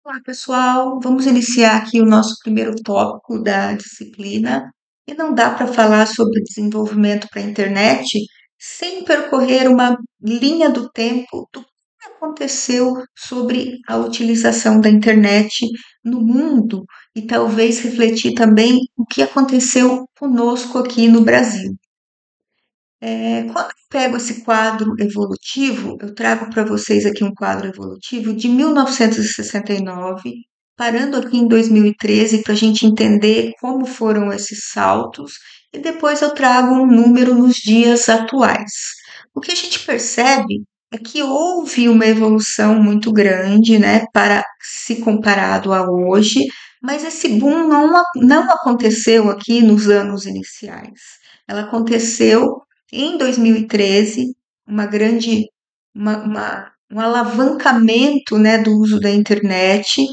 Olá, pessoal. Vamos iniciar aqui o nosso primeiro tópico da disciplina. E não dá para falar sobre desenvolvimento para a internet sem percorrer uma linha do tempo do que aconteceu sobre a utilização da internet no mundo e talvez refletir também o que aconteceu conosco aqui no Brasil. Quando eu pego esse quadro evolutivo, eu trago para vocês aqui um quadro evolutivo de 1969, parando aqui em 2013 para a gente entender como foram esses saltos, e depois eu trago um número nos dias atuais. O que a gente percebe é que houve uma evolução muito grande, né, para se comparado a hoje, mas esse boom não aconteceu aqui nos anos iniciais. Ela aconteceu em 2013, um alavancamento, né, do uso da internet,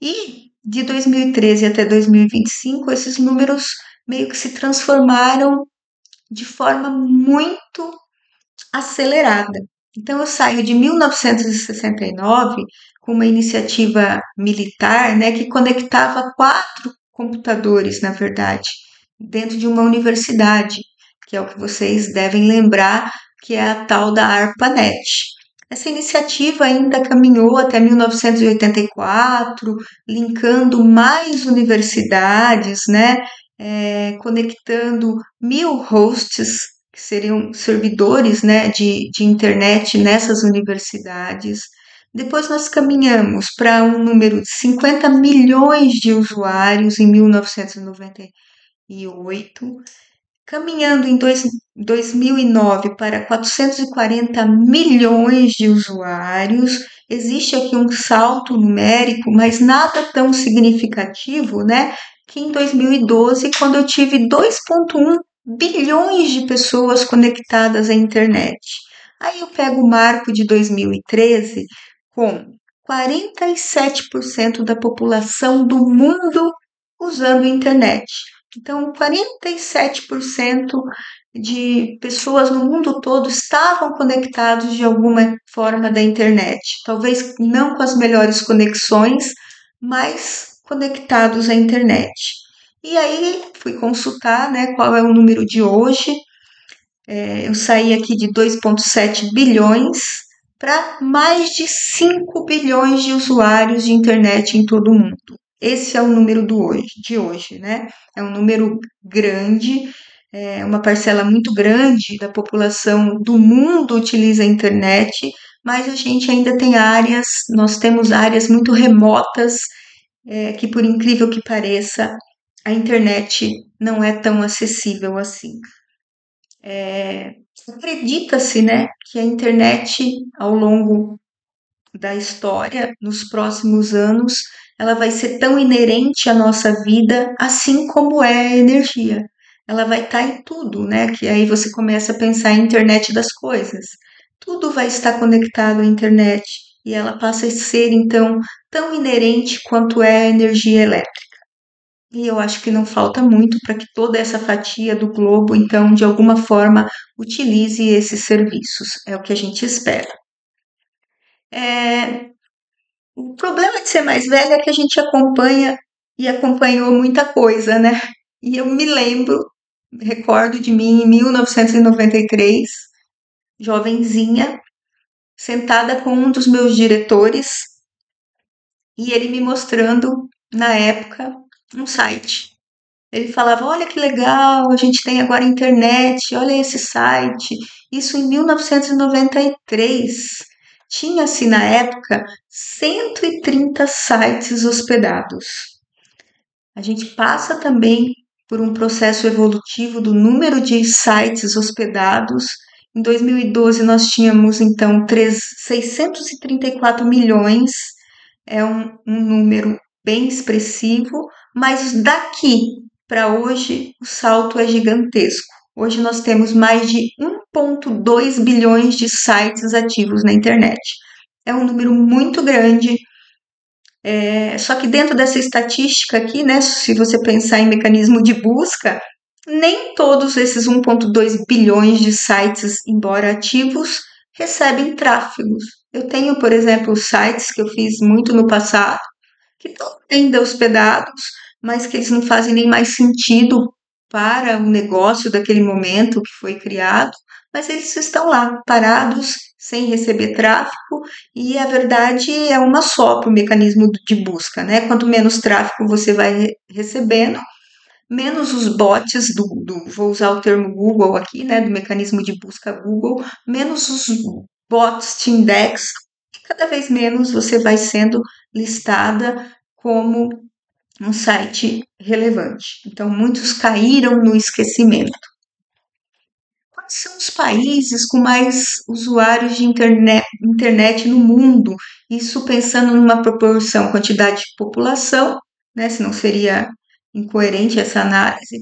e de 2013 até 2025, esses números meio que se transformaram de forma muito acelerada. Então, eu saio de 1969 com uma iniciativa militar, né, que conectava 4 computadores, na verdade, dentro de uma universidade, que é o que vocês devem lembrar, que é a tal da ARPANET. Essa iniciativa ainda caminhou até 1984, linkando mais universidades, né, conectando 1.000 hosts, que seriam servidores, né, de internet nessas universidades. Depois nós caminhamos para um número de 50 milhões de usuários em 1998, caminhando em 2009 para 440 milhões de usuários. Existe aqui um salto numérico, mas nada tão significativo, né? Que em 2012, quando eu tive 2,1 bilhões de pessoas conectadas à internet. Aí eu pego o marco de 2013 com 47% da população do mundo usando a internet. Então, 47% de pessoas no mundo todo estavam conectados de alguma forma da internet. Talvez não com as melhores conexões, mas conectados à internet. E aí fui consultar, né, qual é o número de hoje. Eu saí aqui de 2,7 bilhões para mais de 5 bilhões de usuários de internet em todo o mundo. Esse é o número de hoje, né? É um número grande, uma parcela muito grande da população do mundo utiliza a internet, mas a gente ainda tem nós temos áreas muito remotas, que por incrível que pareça, a internet não é tão acessível assim. Acredita-se, né, que a internet, ao longo da história, nos próximos anos, ela vai ser tão inerente à nossa vida, assim como é a energia. Ela vai estar em tudo, né? Que aí você começa a pensar em internet das coisas. Tudo vai estar conectado à internet e ela passa a ser, então, tão inerente quanto é a energia elétrica. E eu acho que não falta muito para que toda essa fatia do globo, então, de alguma forma, utilize esses serviços. É o que a gente espera. O problema de ser mais velha é que a gente acompanha e acompanhou muita coisa, né? E eu recordo de mim em 1993, jovenzinha, sentada com um dos meus diretores e ele me mostrando, na época, um site. Ele falava: Olha que legal, a gente tem agora internet, olha esse site. Isso em 1993. Tinha-se na época 130 sites hospedados. A gente passa também por um processo evolutivo do número de sites hospedados. Em 2012 nós tínhamos então 634 milhões, é um número bem expressivo, mas daqui para hoje o salto é gigantesco. Hoje nós temos mais de 1,2 bilhões de sites ativos na internet. É um número muito grande. Só que dentro dessa estatística aqui, né, se você pensar em mecanismo de busca, nem todos esses 1,2 bilhões de sites, embora ativos, recebem tráfegos. Eu tenho, por exemplo, sites que eu fiz muito no passado, que estão ainda hospedados, mas que eles não fazem nem mais sentido para o negócio daquele momento que foi criado, mas eles estão lá, parados, sem receber tráfego, e a verdade é uma só para o mecanismo de busca, né? Quanto menos tráfego você vai recebendo, menos os bots vou usar o termo Google aqui, né, do mecanismo de busca Google, menos os bots te indexam e cada vez menos você vai sendo listada como um site relevante. Então, muitos caíram no esquecimento. Quais são os países com mais usuários de internet no mundo? Isso pensando numa proporção, quantidade de população, né? Senão seria incoerente essa análise,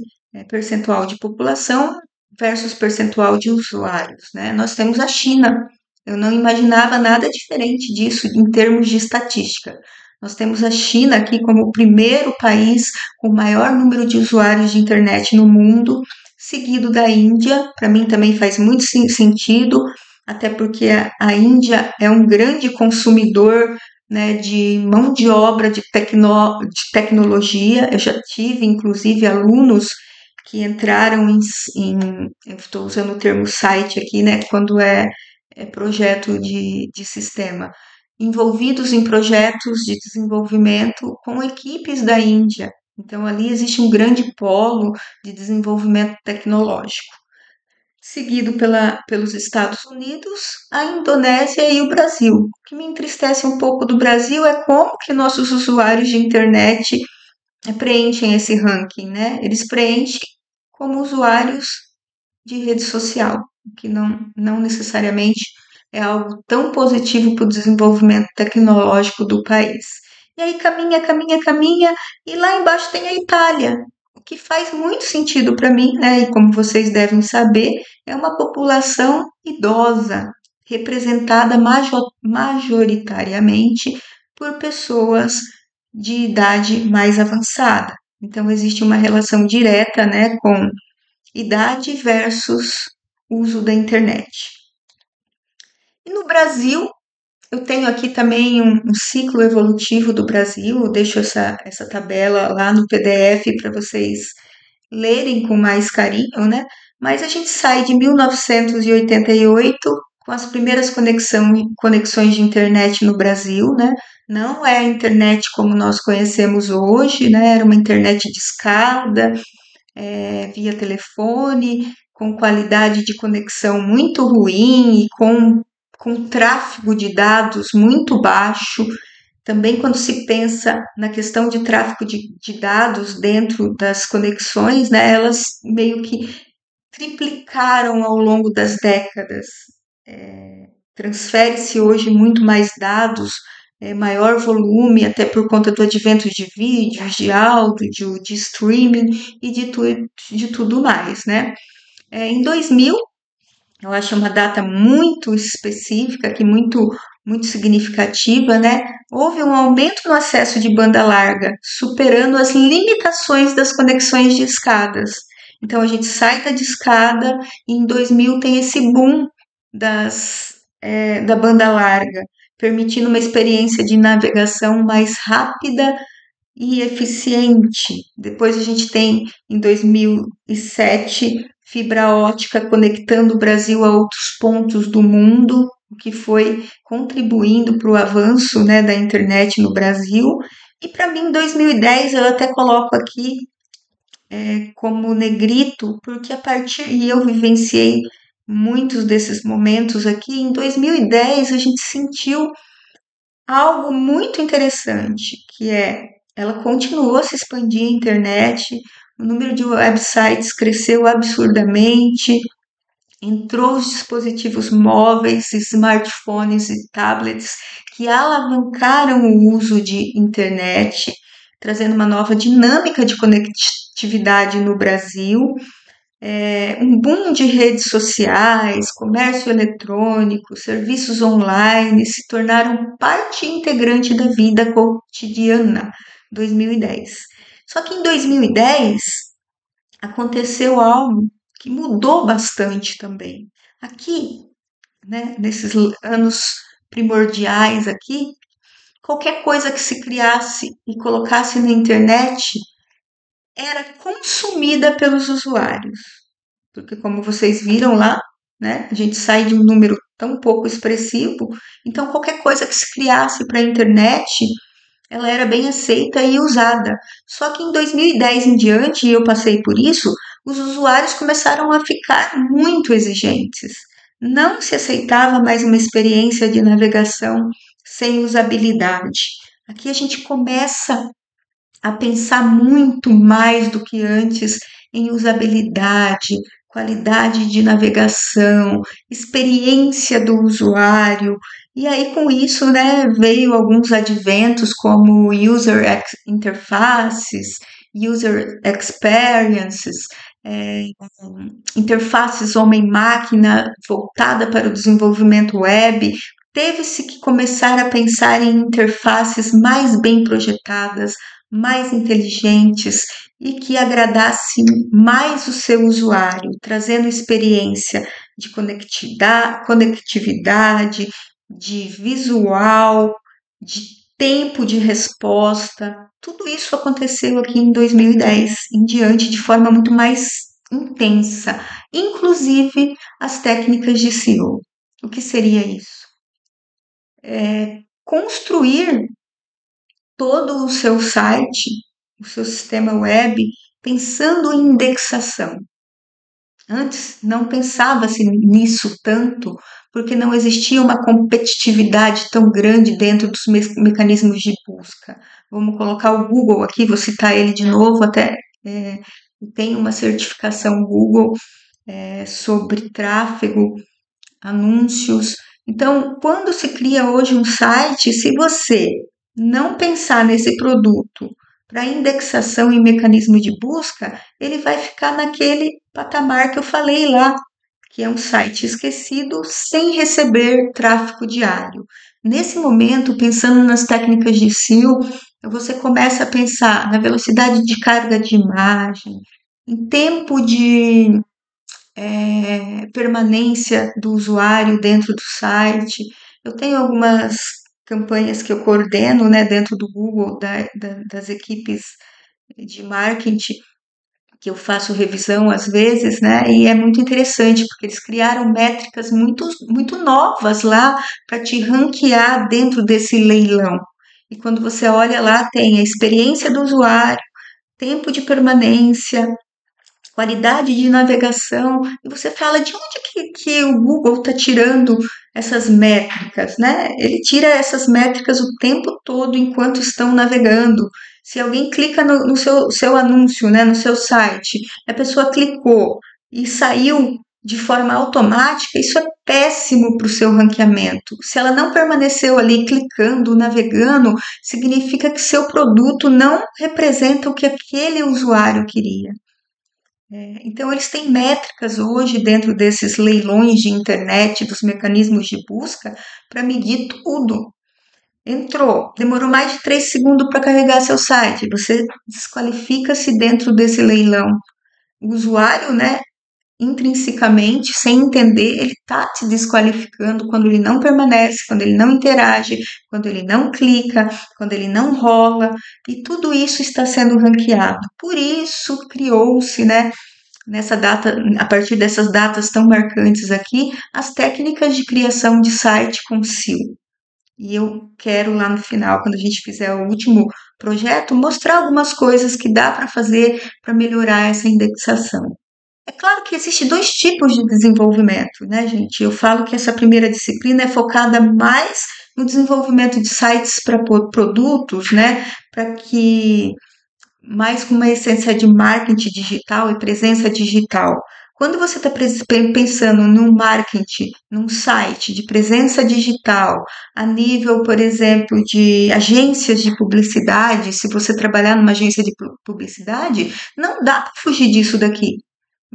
percentual de população versus percentual de usuários, né? Nós temos a China. Eu não imaginava nada diferente disso em termos de estatística. Nós temos a China aqui como o primeiro país com o maior número de usuários de internet no mundo, seguido da Índia. Para mim também faz muito sentido, até porque a Índia é um grande consumidor, né, de mão de obra de tecnologia. Eu já tive, inclusive, alunos que entraram eu estou usando o termo site aqui, né, quando é projeto de sistema, envolvidos em projetos de desenvolvimento com equipes da Índia. Então, ali existe um grande polo de desenvolvimento tecnológico. Seguido pelos Estados Unidos, a Indonésia e o Brasil. O que me entristece um pouco do Brasil é como que nossos usuários de internet preenchem esse ranking, né? Eles preenchem como usuários de rede social, o que não necessariamente é algo tão positivo para o desenvolvimento tecnológico do país. E aí caminha, caminha, caminha, e lá embaixo tem a Itália, o que faz muito sentido para mim, né? E como vocês devem saber, é uma população idosa, representada majoritariamente por pessoas de idade mais avançada. Então, existe uma relação direta, né, com idade versus uso da internet. E no Brasil, eu tenho aqui também um ciclo evolutivo do Brasil, eu deixo essa tabela lá no PDF para vocês lerem com mais carinho, né? Mas a gente sai de 1988 com as primeiras conexões de internet no Brasil, né? Não é a internet como nós conhecemos hoje, né? Era uma internet de escada, via telefone, com qualidade de conexão muito ruim e com tráfego de dados muito baixo. Também quando se pensa na questão de tráfego de dados dentro das conexões, né, elas meio que triplicaram ao longo das décadas. Transfere-se hoje muito mais dados, maior volume, até por conta do advento de vídeos, de áudio, de streaming e de tudo mais, né? Em 2000, eu acho uma data muito específica, que muito significativa, né? Houve um aumento no acesso de banda larga, superando as limitações das conexões de escadas. Então a gente sai da discada e em 2000 tem esse boom da banda larga, permitindo uma experiência de navegação mais rápida e eficiente. Depois a gente tem, em 2007, fibra ótica conectando o Brasil a outros pontos do mundo, o que foi contribuindo para o avanço, né, da internet no Brasil. E para mim, em 2010, eu até coloco aqui como negrito, porque e eu vivenciei muitos desses momentos aqui. Em 2010, a gente sentiu algo muito interessante, que ela continuou a se expandir a internet, o número de websites cresceu absurdamente, entrou os dispositivos móveis, smartphones e tablets que alavancaram o uso de internet, trazendo uma nova dinâmica de conectividade no Brasil, um boom de redes sociais, comércio eletrônico, serviços online se tornaram parte integrante da vida cotidiana. 2010. Só que em 2010 aconteceu algo que mudou bastante também. Aqui né, nesses anos primordiais aqui, qualquer coisa que se criasse e colocasse na internet era consumida pelos usuários. Porque, como vocês viram lá, né, a gente sai de um número tão pouco expressivo, então qualquer coisa que se criasse para a internet, ela era bem aceita e usada. Só que em 2010 em diante, e eu passei por isso, os usuários começaram a ficar muito exigentes. Não se aceitava mais uma experiência de navegação sem usabilidade. Aqui a gente começa a pensar muito mais do que antes em usabilidade, qualidade de navegação, experiência do usuário. E aí, com isso, né, veio alguns adventos como interfaces, user experiences, é, interfaces homem-máquina voltada para o desenvolvimento web. Teve-se que começar a pensar em interfaces mais bem projetadas, mais inteligentes e que agradassem mais o seu usuário, trazendo experiência de conectividade, de visual, de tempo de resposta. Tudo isso aconteceu aqui em 2010 em diante de forma muito mais intensa, inclusive as técnicas de SEO. O que seria isso? Construir todo o seu site, o seu sistema web, pensando em indexação. Antes não pensava-se nisso tanto, porque não existia uma competitividade tão grande dentro dos mecanismos de busca. Vamos colocar o Google aqui, vou citar ele de novo, até tem uma certificação Google sobre tráfego, anúncios. Então, quando se cria hoje um site, se você não pensar nesse produto para indexação e mecanismo de busca, ele vai ficar naquele patamar que eu falei lá, que é um site esquecido sem receber tráfego diário. Nesse momento, pensando nas técnicas de SEO, você começa a pensar na velocidade de carga de imagem, em tempo de permanência do usuário dentro do site. Eu tenho algumas campanhas que eu coordeno, né, dentro do Google, das equipes de marketing, que eu faço revisão às vezes, né, e é muito interessante, porque eles criaram métricas muito novas lá para te ranquear dentro desse leilão. E quando você olha lá, tem a experiência do usuário, tempo de permanência, qualidade de navegação, e você fala de onde que o Google está tirando essas métricas, né? Ele tira essas métricas o tempo todo enquanto estão navegando. Se alguém clica no seu anúncio, né, no seu site, a pessoa clicou e saiu de forma automática, isso é péssimo para o seu ranqueamento. Se ela não permaneceu ali clicando, navegando, significa que seu produto não representa o que aquele usuário queria. Então, eles têm métricas hoje dentro desses leilões de internet, dos mecanismos de busca, para medir tudo. Entrou, demorou mais de 3 segundos para carregar seu site, você desqualifica-se dentro desse leilão. O usuário, né, intrinsecamente, sem entender, ele está se desqualificando quando ele não permanece, quando ele não interage, quando ele não clica, quando ele não rola, e tudo isso está sendo ranqueado. Por isso criou-se, né, nessa data, a partir dessas datas tão marcantes aqui, as técnicas de criação de site com SEO. E eu quero lá no final, quando a gente fizer o último projeto, mostrar algumas coisas que dá para fazer para melhorar essa indexação. É claro que existem dois tipos de desenvolvimento, né, gente? Eu falo que essa primeira disciplina é focada mais no desenvolvimento de sites para produtos, né, para que mais com uma essência de marketing digital e presença digital. Quando você está pensando num marketing, num site de presença digital, a nível, por exemplo, de agências de publicidade, se você trabalhar numa agência de publicidade, não dá para fugir disso daqui.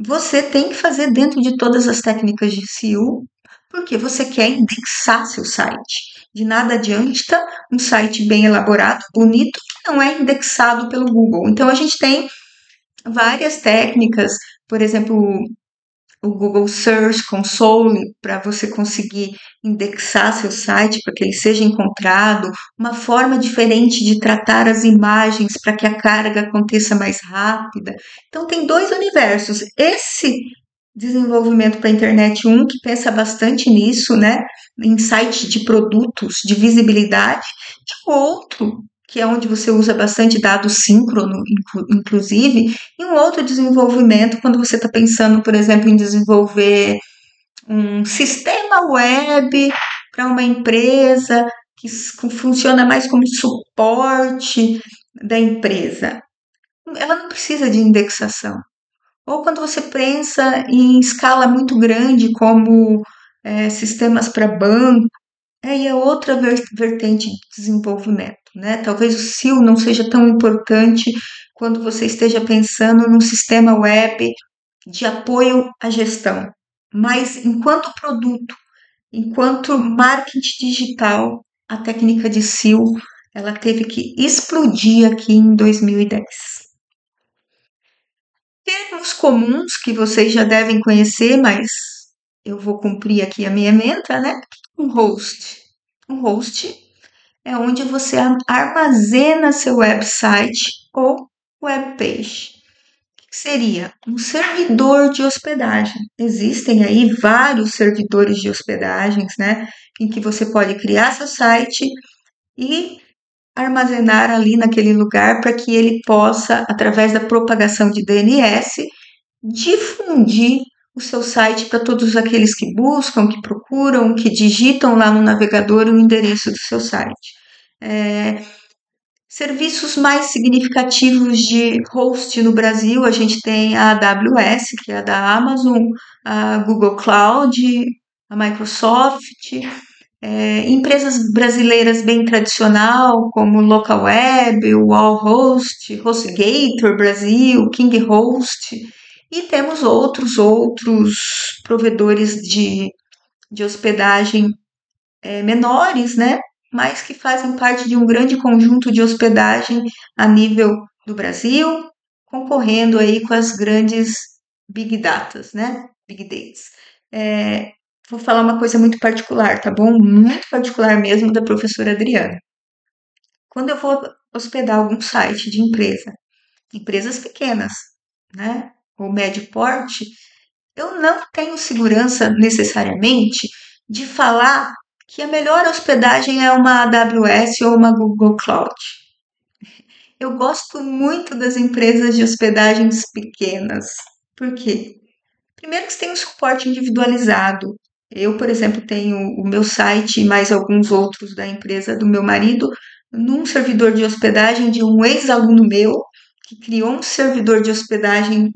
Você tem que fazer dentro de todas as técnicas de SEO, porque você quer indexar seu site. De nada adianta um site bem elaborado, bonito, que não é indexado pelo Google. Então, a gente tem várias técnicas, por exemplo, o Google Search Console para você conseguir indexar seu site para que ele seja encontrado, uma forma diferente de tratar as imagens para que a carga aconteça mais rápida. Então tem dois universos. Esse desenvolvimento para a internet, um que pensa bastante nisso, né, em site de produtos, de visibilidade, e o outro que é onde você usa bastante dado síncrono, inclusive, e um outro desenvolvimento quando você está pensando, por exemplo, em desenvolver um sistema web para uma empresa que funciona mais como suporte da empresa. Ela não precisa de indexação. Ou quando você pensa em escala muito grande, como sistemas para banco, aí é outra vertente de desenvolvimento, né? Talvez o SEO não seja tão importante quando você esteja pensando num sistema web de apoio à gestão. Mas enquanto produto, enquanto marketing digital, a técnica de SEO, ela teve que explodir aqui em 2010. Termos comuns que vocês já devem conhecer, mas eu vou cumprir aqui a minha meta, né? Um host. Um host é onde você armazena seu website ou webpage. O que seria? Um servidor de hospedagem. Existem aí vários servidores de hospedagens, né? Em que você pode criar seu site e armazenar ali naquele lugar para que ele possa, através da propagação de DNS, difundir o seu site para todos aqueles que buscam, que procuram, que digitam lá no navegador o endereço do seu site. Serviços mais significativos de host no Brasil, a gente tem a AWS, que é a da Amazon, a Google Cloud, a Microsoft, empresas brasileiras bem tradicional, como Localweb, Wallhost, HostGator Brasil, KingHost, e temos outros provedores de hospedagem menores, né? Mas que fazem parte de um grande conjunto de hospedagem a nível do Brasil, concorrendo aí com as grandes big datas, né? Big datas. Vou falar uma coisa muito particular, tá bom? Muito particular mesmo da professora Adriana. Quando eu vou hospedar algum site de empresas pequenas, né? Ou médio porte, eu não tenho segurança necessariamente de falar que a melhor hospedagem é uma AWS ou uma Google Cloud. Eu gosto muito das empresas de hospedagens pequenas. Por quê? Primeiro que você tem um suporte individualizado. Eu, por exemplo, tenho o meu site e mais alguns outros da empresa do meu marido num servidor de hospedagem de um ex-aluno meu que criou um servidor de hospedagem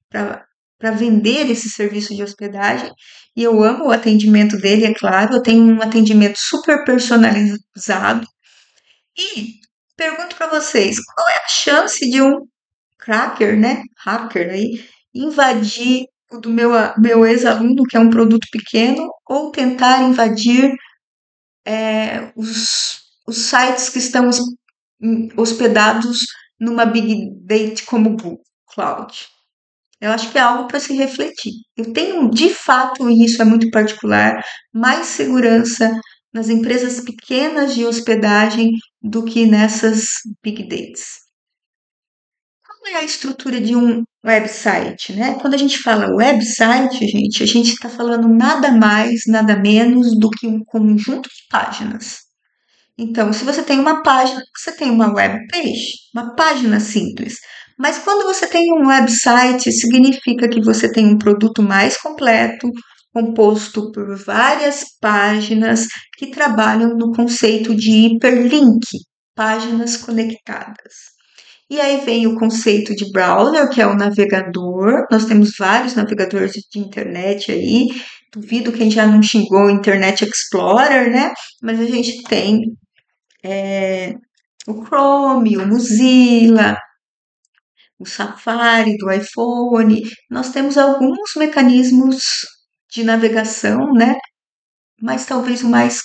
para vender esse serviço de hospedagem. E eu amo o atendimento dele, é claro. Eu tenho um atendimento super personalizado. E pergunto para vocês, qual é a chance de um cracker, né? Hacker aí, invadir o do meu ex-aluno, que é um produto pequeno, ou tentar invadir os sites que estão hospedados numa big data como o Google Cloud. Eu acho que é algo para se refletir. Eu tenho, de fato, e isso é muito particular, mais segurança nas empresas pequenas de hospedagem do que nessas big datas. Qual é a estrutura de um website, né? Quando a gente fala website, gente, a gente está falando nada mais, nada menos do que um conjunto de páginas. Então, se você tem uma página, você tem uma web page, uma página simples. Mas quando você tem um website, significa que você tem um produto mais completo, composto por várias páginas que trabalham no conceito de hiperlink, páginas conectadas. E aí vem o conceito de browser, que é o navegador. Nós temos vários navegadores de internet aí. Duvido quem já não xingou o Internet Explorer, né? Mas a gente tem o Chrome, o Mozilla, o Safari do iPhone. Nós temos alguns mecanismos de navegação, né? Mas talvez o mais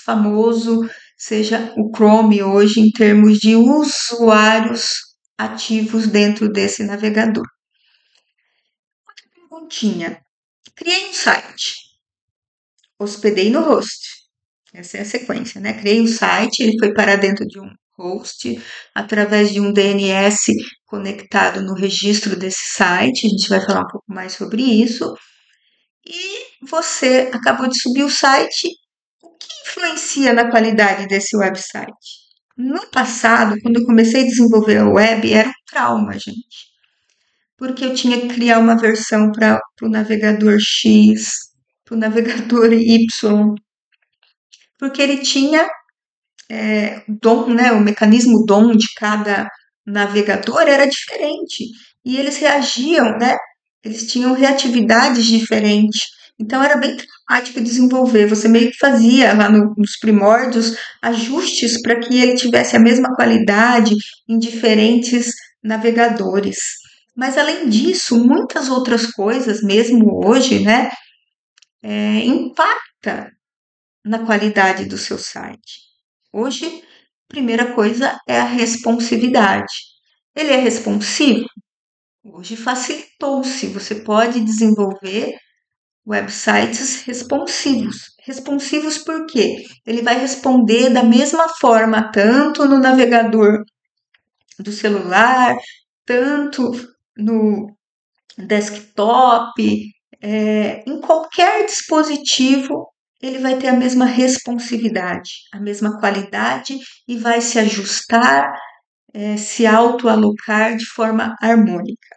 famoso seja o Chrome hoje em termos de usuários ativos dentro desse navegador. tinha, criei um site, hospedei no host. Essa é a sequência, né? Criei um site, ele foi parar dentro de um host, através de um DNS conectado no registro desse site. A gente vai falar um pouco mais sobre isso. E você acabou de subir o site. O que influencia na qualidade desse website? No passado, quando eu comecei a desenvolver a web, era um trauma, gente. Porque eu tinha que criar uma versão para o navegador X, para o navegador Y, porque ele tinha DOM, né, o mecanismo DOM de cada navegador era diferente. E eles reagiam, né? Eles tinham reatividades diferentes. Então era bem traumático desenvolver. Você meio que fazia lá nos primórdios ajustes para que ele tivesse a mesma qualidade em diferentes navegadores. Mas além disso, muitas outras coisas, mesmo hoje, né, impacta na qualidade do seu site. Hoje, a primeira coisa é a responsividade. Ele é responsivo? Hoje facilitou-se. Você pode desenvolver websites responsivos. Responsivos por quê? Ele vai responder da mesma forma, tanto no navegador do celular, tanto no desktop, em qualquer dispositivo, ele vai ter a mesma responsividade, a mesma qualidade e vai se ajustar, se autoalocar de forma harmônica.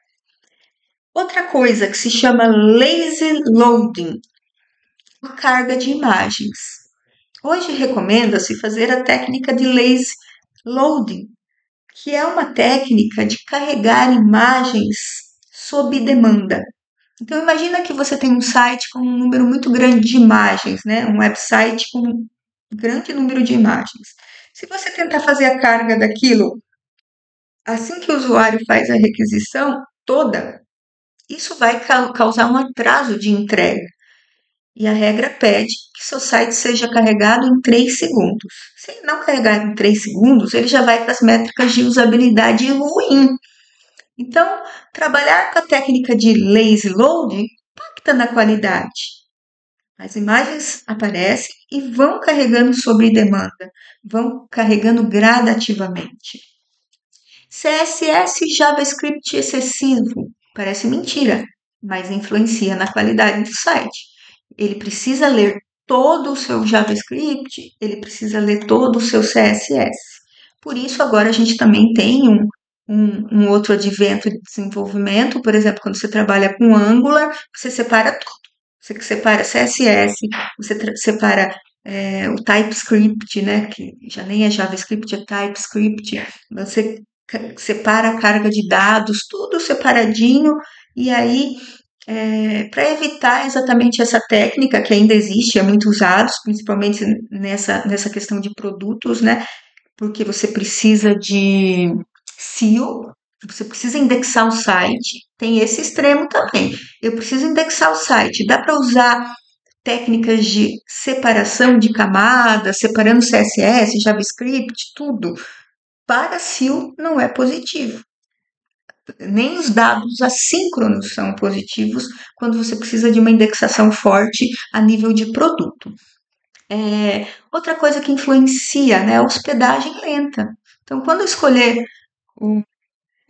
Outra coisa que se chama lazy loading, a carga de imagens. Hoje recomenda-se fazer a técnica de lazy loading, que é uma técnica de carregar imagens sob demanda. Então, imagina que você tem um site com um número muito grande de imagens, né? Um website com um grande número de imagens. Se você tentar fazer a carga daquilo assim que o usuário faz a requisição toda, isso vai causar um atraso de entrega. E a regra pede que seu site seja carregado em 3 segundos. Se ele não carregar em 3 segundos, ele já vai para as métricas de usabilidade ruim. Então, trabalhar com a técnica de lazy load impacta na qualidade. As imagens aparecem e vão carregando sob demanda, vão carregando gradativamente. CSS e JavaScript excessivo, parece mentira, mas influencia na qualidade do site. Ele precisa ler todo o seu JavaScript, ele precisa ler todo o seu CSS. Por isso, agora a gente também tem um outro advento de desenvolvimento, por exemplo, quando você trabalha com Angular, você separa tudo. Você separa CSS, você separa o TypeScript, né, que já nem é JavaScript, é TypeScript. Você separa a carga de dados, tudo separadinho, e aí, para evitar exatamente essa técnica que ainda existe, é muito usada, principalmente nessa questão de produtos, né, porque você precisa de SEO, você precisa indexar o site, tem esse extremo também. Eu preciso indexar o site, dá para usar técnicas de separação de camadas, separando CSS, JavaScript, tudo. Para SEO não é positivo. Nem os dados assíncronos são positivos quando você precisa de uma indexação forte a nível de produto. Outra coisa que influencia, né, a hospedagem lenta. Então, quando eu escolher o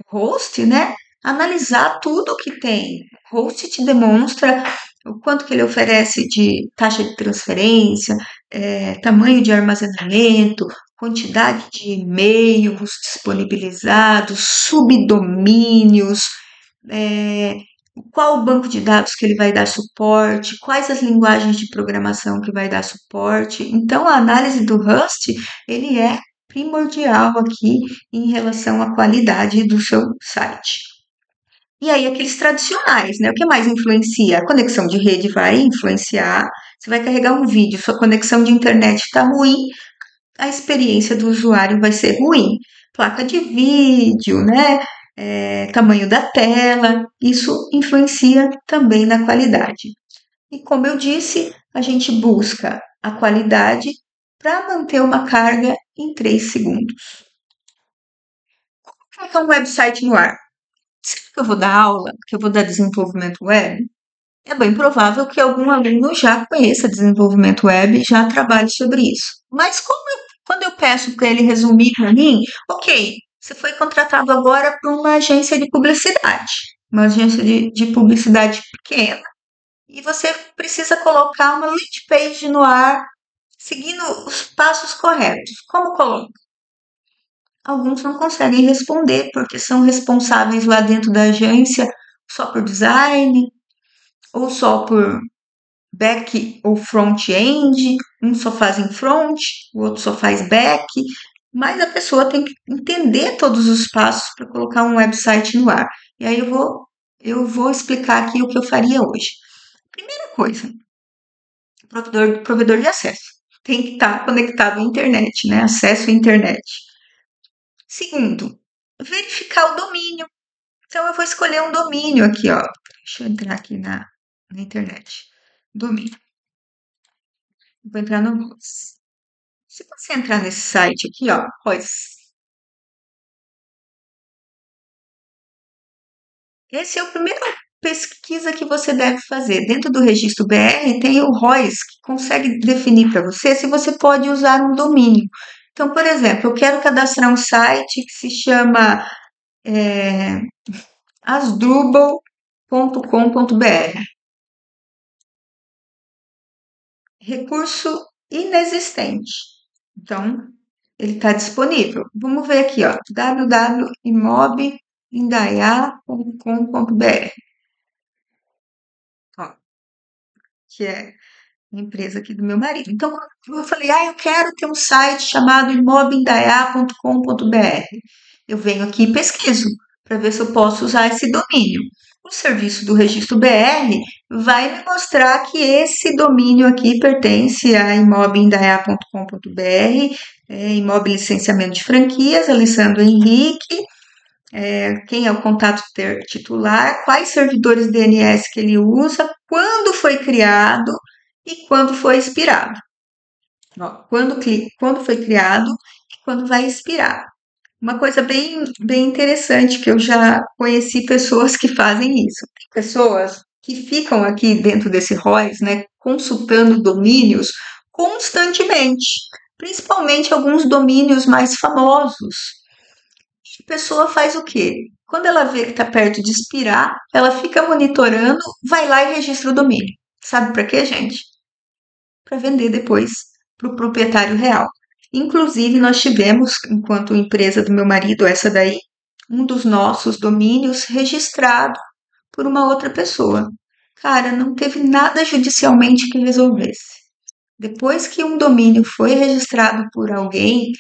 host, né, analisar tudo o que tem. O host te demonstra o quanto que ele oferece de taxa de transferência, tamanho de armazenamento, quantidade de e-mails disponibilizados, subdomínios, qual o banco de dados que ele vai dar suporte, quais as linguagens de programação que vai dar suporte. Então, a análise do Rust, ele é primordial aqui em relação à qualidade do seu site. E aí, aqueles tradicionais, né? O que mais influencia? A conexão de rede vai influenciar. Você vai carregar um vídeo, sua conexão de internet está ruim, a experiência do usuário vai ser ruim. Placa de vídeo, né? Tamanho da tela, isso influencia também na qualidade. E como eu disse, a gente busca a qualidade para manter uma carga em 3 segundos. Como colocar um website no ar? Será que eu vou dar aula? Que eu vou dar desenvolvimento web? É bem provável que algum aluno já conheça desenvolvimento web e já trabalhe sobre isso. Mas quando eu peço para ele resumir para mim, ok, você foi contratado agora por uma agência de publicidade, uma agência de publicidade pequena, e você precisa colocar uma landing page no ar, seguindo os passos corretos. Como coloca? Alguns não conseguem responder porque são responsáveis lá dentro da agência só por design ou só por back ou front-end, um só faz em front, o outro só faz back, mas a pessoa tem que entender todos os passos para colocar um website no ar. E aí eu vou explicar aqui o que eu faria hoje. Primeira coisa, provedor de acesso. Tem que estar conectado à internet, né? Acesso à internet. Segundo, verificar o domínio. Então, eu vou escolher um domínio aqui, ó. Deixa eu entrar aqui na internet. Domínio. Vou entrar no Royce. Se você entrar nesse site aqui, ó, Royce. Esse é o primeiro pesquisa que você deve fazer. Dentro do registro BR tem o Royce, que consegue definir para você se você pode usar um domínio. Então, por exemplo, eu quero cadastrar um site que se chama asdrubal.com.br. Recurso inexistente. Então, ele está disponível. Vamos ver aqui, ó, www.imobindaiá.com.br, ó, que é a empresa aqui do meu marido. Então, eu falei, eu quero ter um site chamado imobindaiá.com.br. Eu venho aqui e pesquiso para ver se eu posso usar esse domínio. O serviço do registro BR vai me mostrar que esse domínio aqui pertence a imobindaiá.com.br, Imob Licenciamento de Franquias, Alessandro Henrique, quem é o contato titular, quais servidores DNS que ele usa, quando foi criado e quando foi expirado. Ó, quando foi criado e quando vai expirar. Uma coisa bem interessante que eu já conheci pessoas que fazem isso. Pessoas que ficam aqui dentro desse ROIS, né, consultando domínios constantemente, principalmente alguns domínios mais famosos. A pessoa faz o quê? Quando ela vê que está perto de expirar, ela fica monitorando, vai lá e registra o domínio. Sabe para quê, gente? Para vender depois para o proprietário real. Inclusive, nós tivemos, enquanto empresa do meu marido, essa daí, um dos nossos domínios registrado por uma outra pessoa. Cara, não teve nada judicialmente que resolvesse. Depois que um domínio foi registrado por alguém,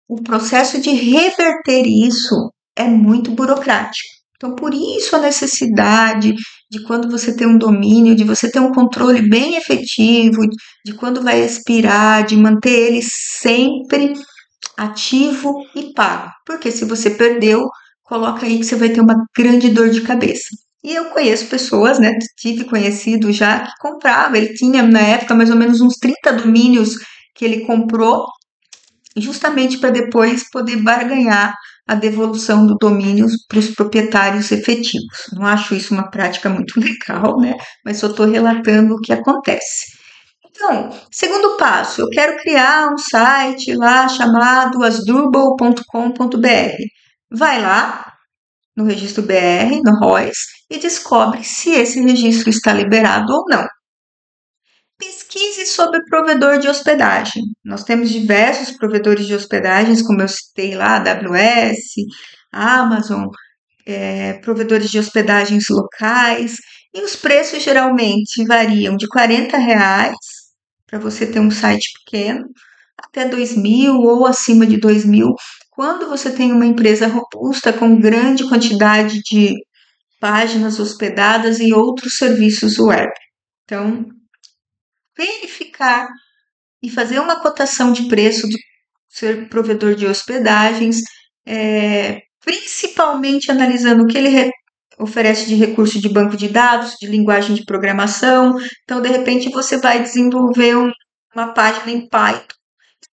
o processo de reverter isso é muito burocrático. Então, por isso a necessidade de quando você tem um domínio, de você ter um controle bem efetivo, de quando vai expirar, de manter ele sempre ativo e pago. Porque se você perdeu, coloca aí que você vai ter uma grande dor de cabeça. E eu conheço pessoas, né? Tive conhecido já que comprava. Ele tinha na época mais ou menos uns 30 domínios que ele comprou justamente para depois poder barganhar a devolução do domínio para os proprietários efetivos. Não acho isso uma prática muito legal, né? Mas só estou relatando o que acontece. Então, segundo passo, eu quero criar um site lá chamado asdrubal.com.br. Vai lá no registro BR, no ROIS, e descobre se esse registro está liberado ou não. Pesquise sobre provedor de hospedagem. Nós temos diversos provedores de hospedagens, como eu citei lá, AWS, Amazon, provedores de hospedagens locais, e os preços geralmente variam de R$ 40 para você ter um site pequeno, até 2.000 ou acima de 2.000, quando você tem uma empresa robusta com grande quantidade de páginas hospedadas e outros serviços web. Então, verificar e fazer uma cotação de preço do ser provedor de hospedagens, principalmente analisando o que ele oferece de recurso de banco de dados, de linguagem de programação. Então, de repente, você vai desenvolver uma página em Python.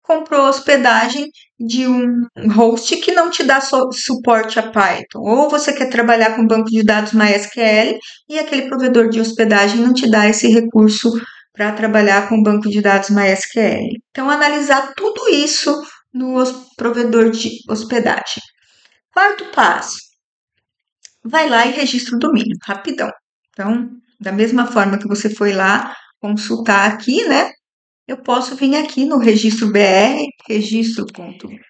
comprou hospedagem de um host que não te dá suporte a Python, ou você quer trabalhar com banco de dados MySQL e aquele provedor de hospedagem não te dá esse recurso para trabalhar com banco de dados MySQL. Então, analisar tudo isso no provedor de hospedagem. Quarto passo, vai lá e registra o domínio, rapidão. Então, da mesma forma que você foi lá consultar aqui, né? Eu posso vir aqui no registro BR, registro.br,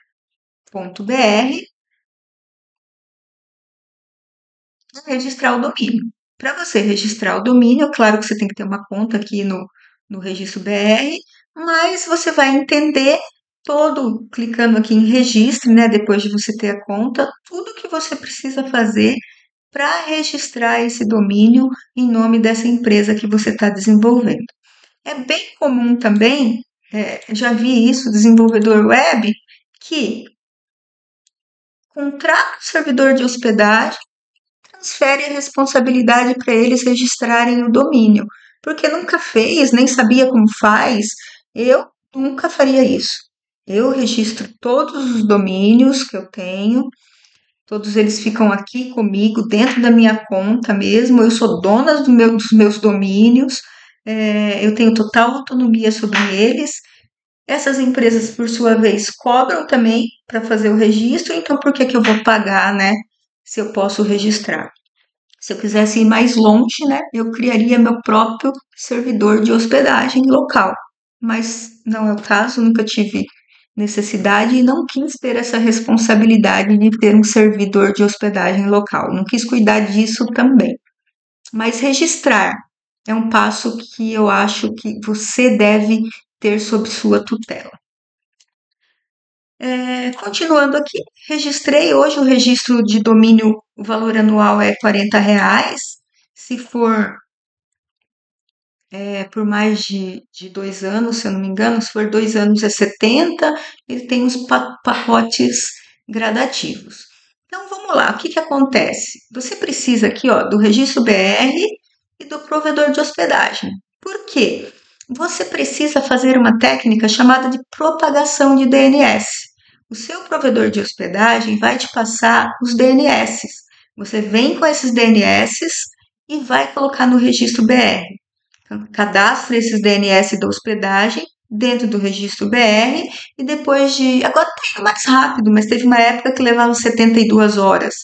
e registrar o domínio. Para você registrar o domínio, é claro que você tem que ter uma conta aqui no registro BR, mas você vai entender todo, clicando aqui em registro, né? Depois de você ter a conta, tudo que você precisa fazer para registrar esse domínio em nome dessa empresa que você está desenvolvendo. É bem comum também, já vi isso, desenvolvedor web, que contrata o servidor de hospedagem, transfere a responsabilidade para eles registrarem o domínio, porque nunca fez, nem sabia como faz. Eu nunca faria isso. Eu registro todos os domínios que eu tenho, todos eles ficam aqui comigo, dentro da minha conta mesmo. Eu sou dona dos meus domínios, eu tenho total autonomia sobre eles. Essas empresas, por sua vez, cobram também para fazer o registro, então por que eu vou pagar, né? Se eu posso registrar. Se eu quisesse ir mais longe, né? Eu criaria meu próprio servidor de hospedagem local. Mas não é o caso, nunca tive necessidade e não quis ter essa responsabilidade de ter um servidor de hospedagem local. Não quis cuidar disso também. Mas registrar é um passo que eu acho que você deve ter sob sua tutela. Continuando aqui, registrei hoje o registro de domínio, o valor anual é R$40. Se for por mais de 2 anos, se eu não me engano, se for 2 anos é 70, ele tem uns pacotes gradativos. Então vamos lá, o que acontece? Você precisa aqui do registro BR e do provedor de hospedagem. Por quê? Você precisa fazer uma técnica chamada de propagação de DNS. O seu provedor de hospedagem vai te passar os DNS. Você vem com esses DNS e vai colocar no registro BR. Então, cadastra esses DNS da hospedagem dentro do registro BR e depois de... Agora está indo mais rápido, mas teve uma época que levava 72 horas.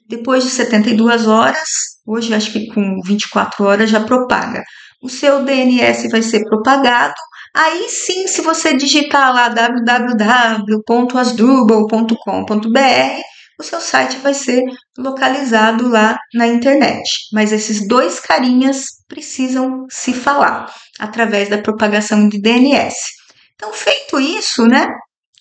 Depois de 72 horas, hoje acho que com 24 horas já propaga. O seu DNS vai ser propagado. Aí sim, se você digitar lá www.asdrubal.com.br, o seu site vai ser localizado lá na internet. Mas esses dois carinhas precisam se falar através da propagação de DNS. Então, feito isso, né?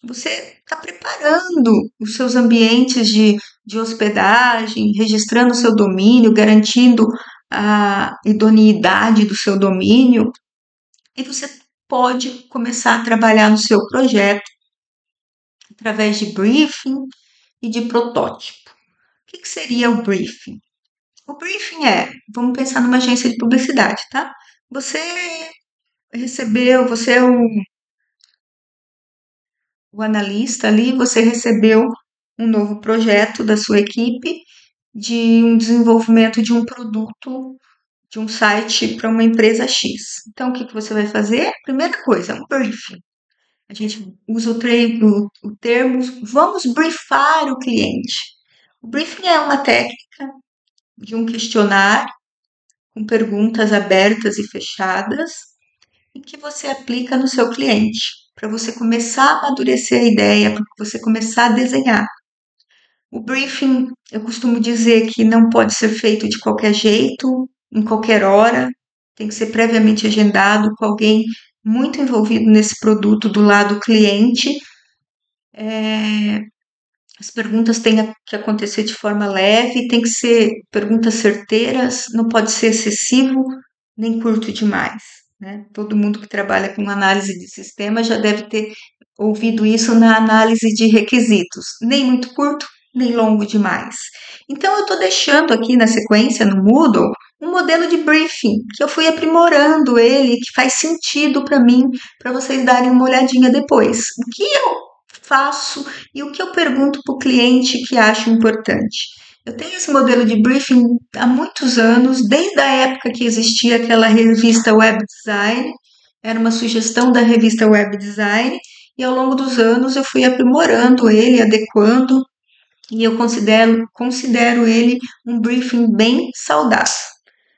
Você está preparando os seus ambientes de hospedagem, registrando o seu domínio, garantindo a idoneidade do seu domínio, e você pode começar a trabalhar no seu projeto através de briefing e de protótipo. O que seria o briefing? O briefing vamos pensar numa agência de publicidade, tá? Você é o analista ali, você recebeu um novo projeto da sua equipe de um desenvolvimento de um produto, de um site para uma empresa X. Então, o que você vai fazer? Primeira coisa, um briefing. A gente usa o termo vamos briefar o cliente. O briefing é uma técnica de um questionário com perguntas abertas e fechadas e que você aplica no seu cliente para você começar a amadurecer a ideia, para você começar a desenhar. O briefing, eu costumo dizer que não pode ser feito de qualquer jeito, em qualquer hora, tem que ser previamente agendado com alguém muito envolvido nesse produto do lado cliente. As perguntas têm que acontecer de forma leve, tem que ser perguntas certeiras, não pode ser excessivo nem curto demais, né? Todo mundo que trabalha com análise de sistema já deve ter ouvido isso na análise de requisitos, nem muito curto, nem longo demais. Então, eu estou deixando aqui na sequência, no Moodle, um modelo de briefing, que eu fui aprimorando ele, que faz sentido para mim, para vocês darem uma olhadinha depois. O que eu faço e o que eu pergunto para o cliente que acho importante. Eu tenho esse modelo de briefing há muitos anos, desde a época que existia aquela revista Web Design, era uma sugestão da revista Web Design, e ao longo dos anos eu fui aprimorando ele, adequando, e eu considero ele um briefing bem saudável.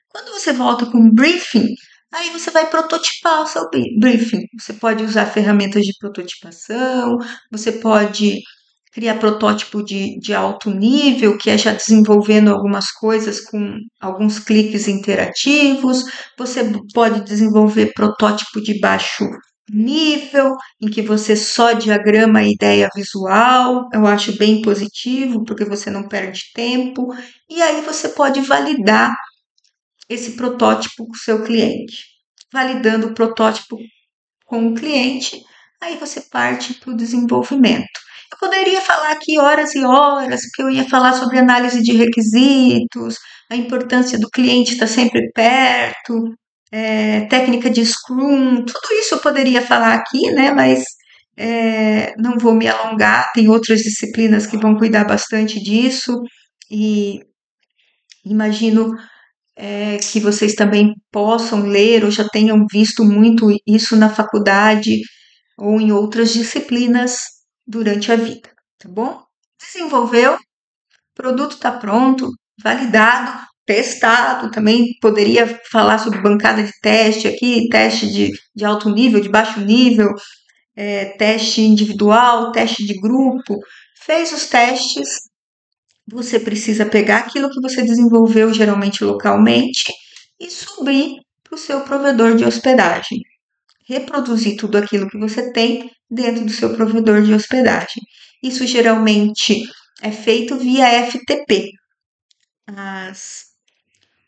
Quando você volta com um briefing, aí você vai prototipar o seu briefing. Você pode usar ferramentas de prototipação, você pode criar protótipo de alto nível, que é já desenvolvendo algumas coisas com alguns cliques interativos. Você pode desenvolver protótipo de baixo nível, em que você só diagrama a ideia visual. Eu acho bem positivo, porque você não perde tempo. E aí você pode validar esse protótipo com o seu cliente. Validando o protótipo com o cliente, aí você parte para o desenvolvimento. Eu poderia falar aqui horas e horas, porque eu ia falar sobre análise de requisitos, a importância do cliente estar sempre perto, técnica de Scrum, tudo isso eu poderia falar aqui, né? Mas não vou me alongar, tem outras disciplinas que vão cuidar bastante disso, e imagino que vocês também possam ler ou já tenham visto muito isso na faculdade ou em outras disciplinas durante a vida, tá bom? Desenvolveu, produto está pronto, validado, testado, também poderia falar sobre bancada de teste aqui, teste de alto nível, de baixo nível, teste individual, teste de grupo. Fez os testes, você precisa pegar aquilo que você desenvolveu geralmente localmente e subir para o seu provedor de hospedagem. Reproduzir tudo aquilo que você tem dentro do seu provedor de hospedagem. Isso geralmente é feito via FTP.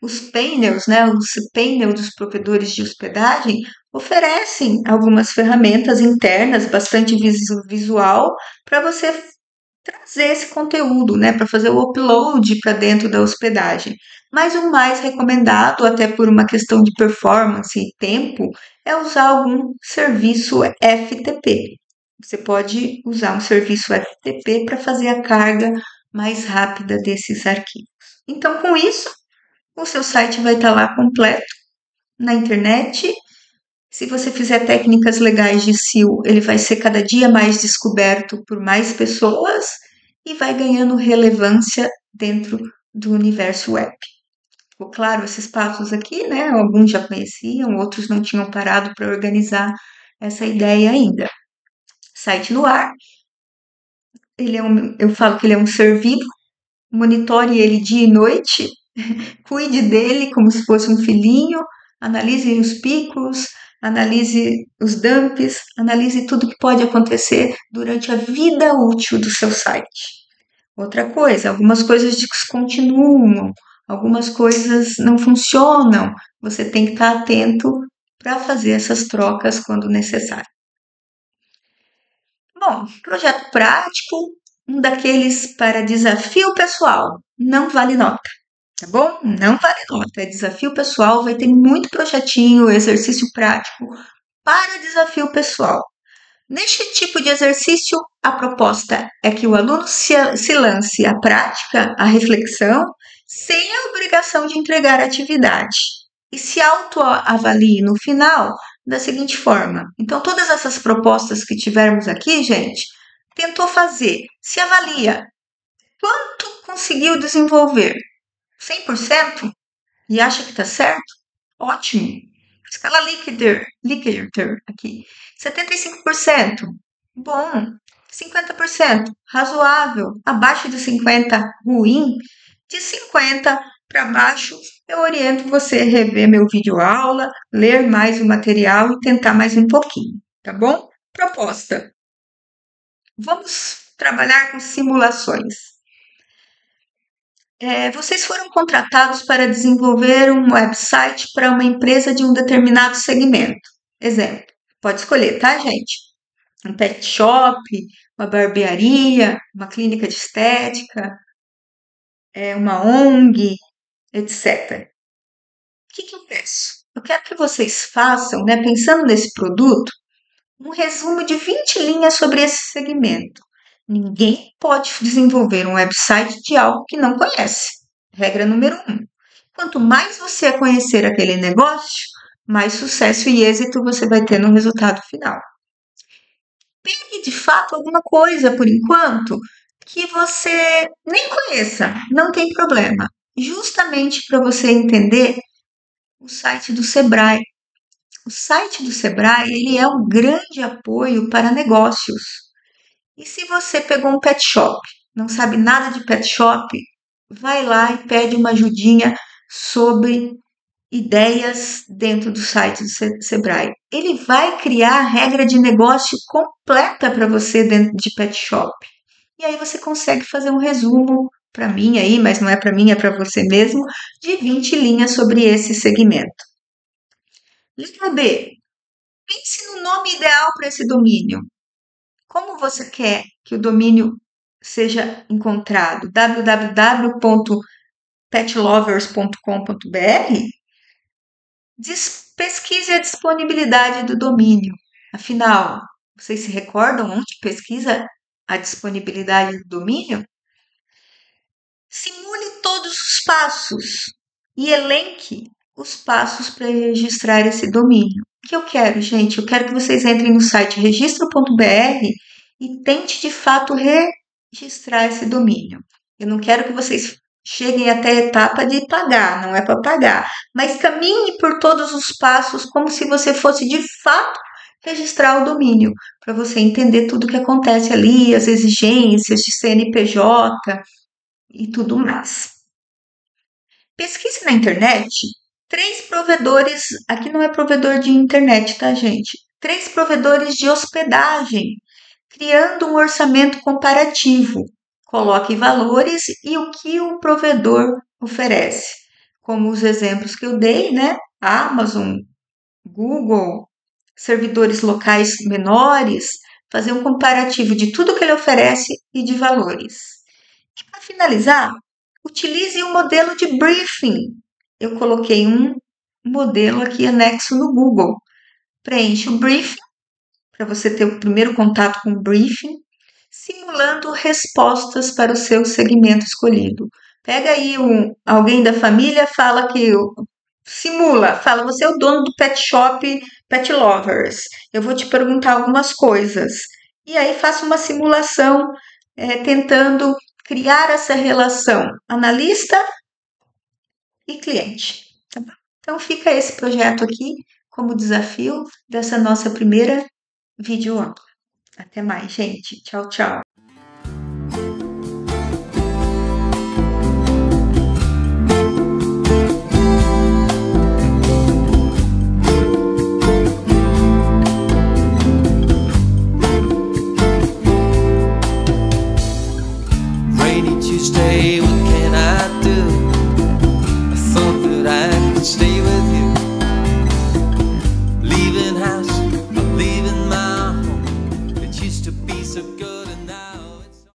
Os painels, né, os painels dos provedores de hospedagem oferecem algumas ferramentas internas, bastante visual, para você trazer esse conteúdo, né, para fazer o upload para dentro da hospedagem. Mas o mais recomendado, até por uma questão de performance e tempo, é usar algum serviço FTP. Você pode usar um serviço FTP para fazer a carga mais rápida desses arquivos. Então, com isso, o seu site vai estar lá completo na internet. Se você fizer técnicas legais de SEO, ele vai ser cada dia mais descoberto por mais pessoas e vai ganhando relevância dentro do universo web. Ficou claro esses passos aqui, né? Alguns já conheciam, outros não tinham parado para organizar essa ideia ainda. Site no ar. Eu falo que ele é um ser vivo. Monitore ele dia e noite. Cuide dele como se fosse um filhinho. Analise os picos, analise os dumps, analise tudo que pode acontecer durante a vida útil do seu site. Outra coisa, algumas coisas descontinuam, algumas coisas não funcionam. Você tem que estar atento para fazer essas trocas quando necessário. Bom, projeto prático, um daqueles para desafio pessoal, não vale nota, tá bom? Não vale nota, é desafio pessoal, vai ter muito projetinho, exercício prático para desafio pessoal. Neste tipo de exercício, a proposta é que o aluno se lance à prática, à reflexão, sem a obrigação de entregar a atividade, e se autoavalie no final da seguinte forma. Então, todas essas propostas que tivermos aqui, gente, tentou fazer, se avalia quanto conseguiu desenvolver? 100%? E acha que está certo? Ótimo! Escala Likert aqui. 75%. Bom. 50%. Razoável. Abaixo de 50%, ruim. De 50% para baixo, eu oriento você a rever meu vídeo aula, ler mais o material e tentar mais um pouquinho, tá bom? Proposta. Vamos trabalhar com simulações. Vocês foram contratados para desenvolver um website para uma empresa de um determinado segmento. Exemplo, pode escolher, tá, gente? Um pet shop, uma barbearia, uma clínica de estética, uma ONG, etc. que eu peço? Eu quero que vocês façam, né, pensando nesse produto, um resumo de 20 linhas sobre esse segmento. Ninguém pode desenvolver um website de algo que não conhece. Regra número 1. Quanto mais você conhecer aquele negócio, mais sucesso e êxito você vai ter no resultado final. Pegue de fato alguma coisa por enquanto que você nem conheça, não tem problema. Justamente para você entender o site do Sebrae. O site do Sebrae, ele é um grande apoio para negócios. E se você pegou um pet shop, não sabe nada de pet shop, vai lá e pede uma ajudinha sobre ideias dentro do site do Sebrae. Ele vai criar a regra de negócio completa para você dentro de pet shop. E aí você consegue fazer um resumo para mim aí, mas não é para mim, é para você mesmo, de 20 linhas sobre esse segmento. Letra B. Pense no nome ideal para esse domínio. Como você quer que o domínio seja encontrado? www.petlovers.com.br? Pesquise a disponibilidade do domínio. Afinal, vocês se recordam onde pesquisa a disponibilidade do domínio? Simule todos os passos e elenque os passos para registrar esse domínio. O que eu quero, gente? Eu quero que vocês entrem no site registro.br e tente de fato registrar esse domínio. Eu não quero que vocês cheguem até a etapa de pagar, não é para pagar, mas caminhe por todos os passos como se você fosse de fato registrar o domínio, para você entender tudo o que acontece ali, as exigências de CNPJ e tudo mais. Pesquise na internet 3 provedores, aqui não é provedor de internet, tá, gente? 3 provedores de hospedagem, criando um orçamento comparativo. Coloque valores e o que o provedor oferece, como os exemplos que eu dei, né? Amazon, Google, servidores locais menores, fazer um comparativo de tudo que ele oferece e de valores. E para finalizar, utilize o modelo de briefing. Eu coloquei um modelo aqui anexo no Google. Preencha o briefing, para você ter o primeiro contato com o briefing, simulando respostas para o seu segmento escolhido. Pega aí alguém da família, fala que simula, fala, você é o dono do pet shop Pet Lovers. Eu vou te perguntar algumas coisas. E aí faça uma simulação tentando criar essa relação analista e cliente. Tá bom? Então fica esse projeto aqui como desafio dessa nossa primeira videoaula. Até mais, gente. Tchau, tchau. Rainy Tuesday, what can I do? I thought that I could stay with